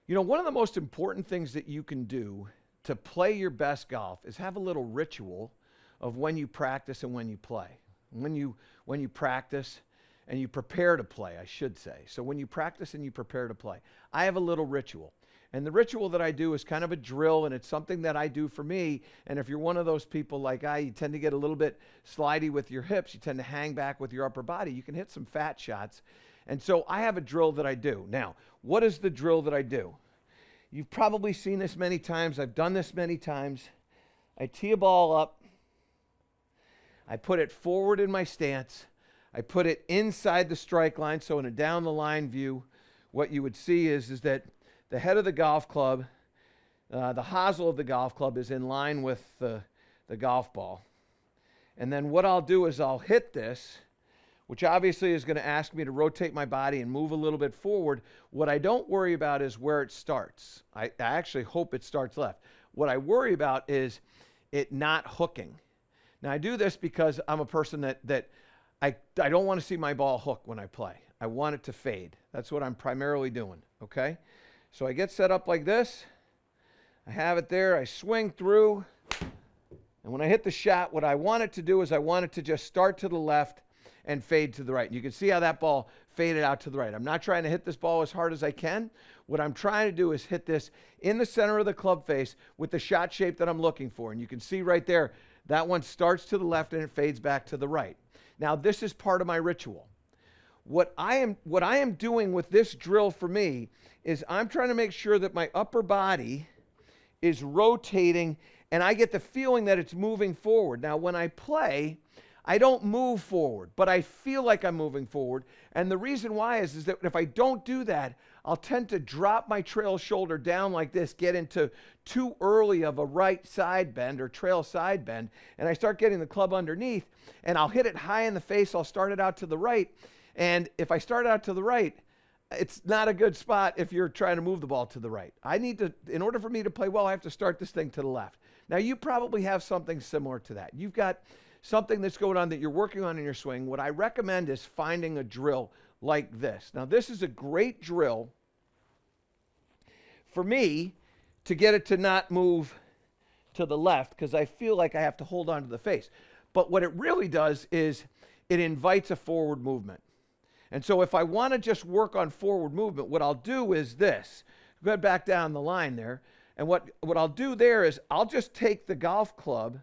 You know, one of the most important things that you can do to play your best golf is have a little ritual of when you practice and when you play. When you practice and you prepare to play, I should say. So when you practice and you prepare to play, I have a little ritual. And the ritual that I do is kind of a drill, and it's something that I do for me. And if you're one of those people like you tend to get a little bit slidey with your hips, you tend to hang back with your upper body, you can hit some fat shots. And so I have a drill that I do. Now, what is the drill that I do? You've probably seen this many times. I've done this many times. I tee a ball up. I put it forward in my stance. I put it inside the strike line. So in a down the line view, what you would see is that the head of the golf club, the hosel of the golf club is in line with the golf ball. And then what I'll do is I'll hit this, which obviously is going to ask me to rotate my body and move a little bit forward. What I don't worry about is where it starts. I actually hope it starts left. What I worry about is it not hooking. Now, I do this because I'm a person that I don't want to see my ball hook when I play. I want it to fade. That's what I'm primarily doing, okay? So I get set up like this. I have it there. I swing through. And when I hit the shot, what I want it to do is I want it to just start to the left and fade to the right. And you can see how that ball faded out to the right. I'm not trying to hit this ball as hard as I can. What I'm trying to do is hit this in the center of the club face with the shot shape that I'm looking for. And you can see right there, that one starts to the left and it fades back to the right. Now, this is part of my ritual. What I am doing with this drill for me is I'm trying to make sure that my upper body is rotating and I get the feeling that it's moving forward. Now, when I play, I don't move forward, but I feel like I'm moving forward. And the reason why is that if I don't do that, I'll tend to drop my trail shoulder down like this, get into too early of a right side bend or trail side bend, and I start getting the club underneath, and I'll hit it high in the face. I'll start it out to the right. And if I start out to the right, it's not a good spot if you're trying to move the ball to the right. I need to, in order for me to play well, I have to start this thing to the left. Now, you probably have something similar to that. You've got something that's going on that you're working on in your swing. What I recommend is finding a drill like this. Now, this is a great drill for me to get it to not move to the left because I feel like I have to hold on to the face. But what it really does is it invites a forward movement. And so if I want to just work on forward movement, what I'll do is this. Go back down the line there. And what I'll do there is I'll just take the golf club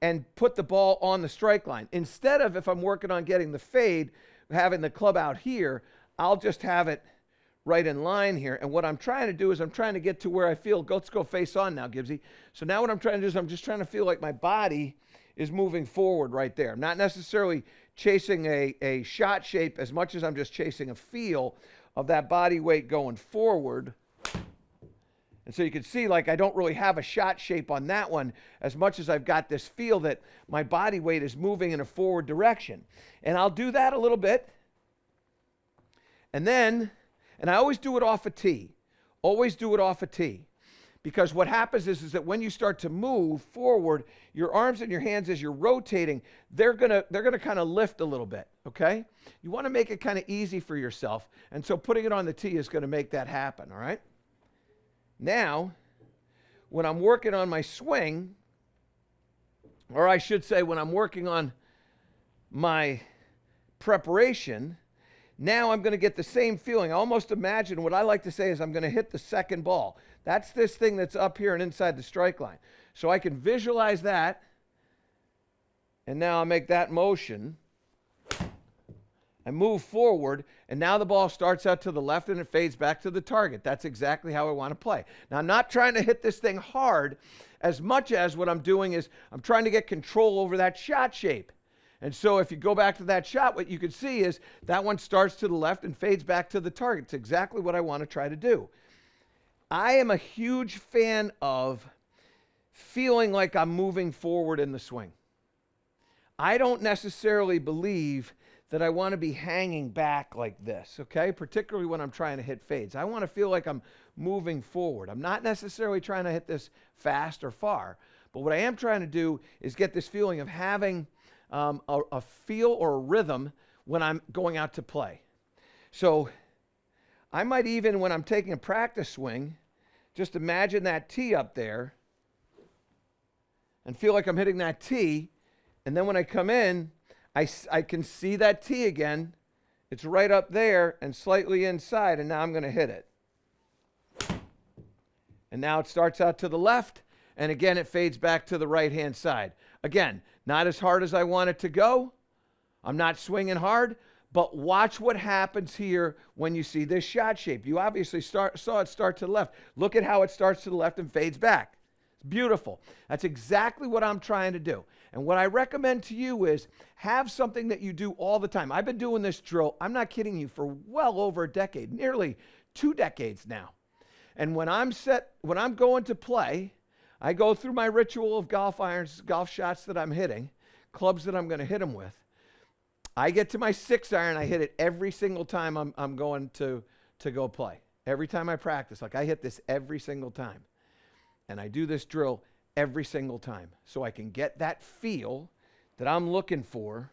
and put the ball on the strike line. Instead of, if I'm working on getting the fade, having the club out here, I'll just have it right in line here. And what I'm trying to do is I'm trying to get to where I feel, let's go face on now, Gibbsy. So now what I'm trying to do is I'm just trying to feel like my body is moving forward right there. I'm not necessarily chasing a shot shape as much as I'm just chasing a feel of that body weight going forward. And so you can see, like, I don't really have a shot shape on that one as much as I've got this feel that my body weight is moving in a forward direction. And I'll do that a little bit. And I always do it off a tee. Always do it off a tee. Because what happens is that when you start to move forward, your arms and your hands as you're rotating, they're gonna kind of lift a little bit, okay? You want to make it kind of easy for yourself. And so putting it on the tee is going to make that happen, all right? Now, when I'm working on my swing, or I should say when I'm working on my preparation, now I'm going to get the same feeling. I almost imagine what I like to say is I'm going to hit the second ball. That's this thing that's up here and inside the strike line. So I can visualize that, and now I'll make that motion. I move forward, and now the ball starts out to the left and it fades back to the target. That's exactly how I want to play. Now, I'm not trying to hit this thing hard as much as what I'm doing is I'm trying to get control over that shot shape. And so if you go back to that shot, what you can see is that one starts to the left and fades back to the target. It's exactly what I want to try to do. I am a huge fan of feeling like I'm moving forward in the swing. I don't necessarily believe that I want to be hanging back like this, okay? Particularly when I'm trying to hit fades. I want to feel like I'm moving forward. I'm not necessarily trying to hit this fast or far, but what I am trying to do is get this feeling of having a feel or a rhythm when I'm going out to play. So I might even, when I'm taking a practice swing, just imagine that tee up there and feel like I'm hitting that tee. And then when I come in, I can see that tee again. It's right up there and slightly inside, and now I'm going to hit it. And now it starts out to the left, and again it fades back to the right-hand side. Again, not as hard as I want it to go. I'm not swinging hard, but watch what happens here when you see this shot shape. You obviously saw it start to the left. Look at how it starts to the left and fades back. It's beautiful. That's exactly what I'm trying to do. And what I recommend to you is have something that you do all the time. I've been doing this drill, I'm not kidding you, for well over a decade, nearly 2 decades now. And when I'm going to play, I go through my ritual of golf irons, golf shots that I'm hitting, clubs that I'm going to hit them with. I get to my 6-iron, I hit it every single time I'm going to go play. Every time I practice, like I hit this every single time. And I do this drill every single time so I can get that feel that I'm looking for.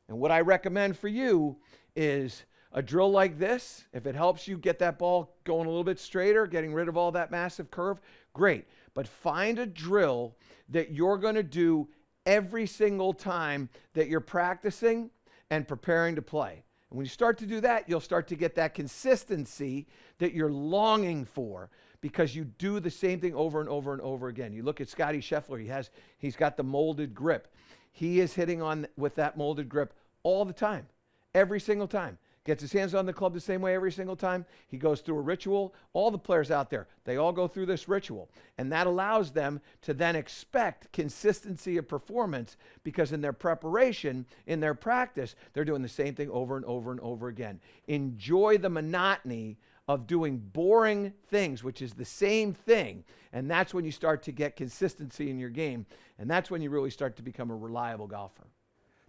And what I recommend for you is a drill like this. If it helps you get that ball going a little bit straighter, getting rid of all that massive curve, great. But find a drill that you're going to do every single time that you're practicing and preparing to play. And when you start to do that, you'll start to get that consistency that you're longing for, because you do the same thing over and over and over again. You look at Scotty Scheffler, he's got the molded grip. He is hitting on with that molded grip all the time, every single time. Gets his hands on the club the same way every single time. He goes through a ritual. All the players out there, they all go through this ritual. And that allows them to then expect consistency of performance, because in their preparation, in their practice, they're doing the same thing over and over and over again. Enjoy the monotony of doing boring things, which is the same thing. And that's when you start to get consistency in your game. And that's when you really start to become a reliable golfer.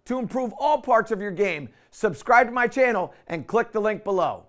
To improve all parts of your game, subscribe to my channel and click the link below.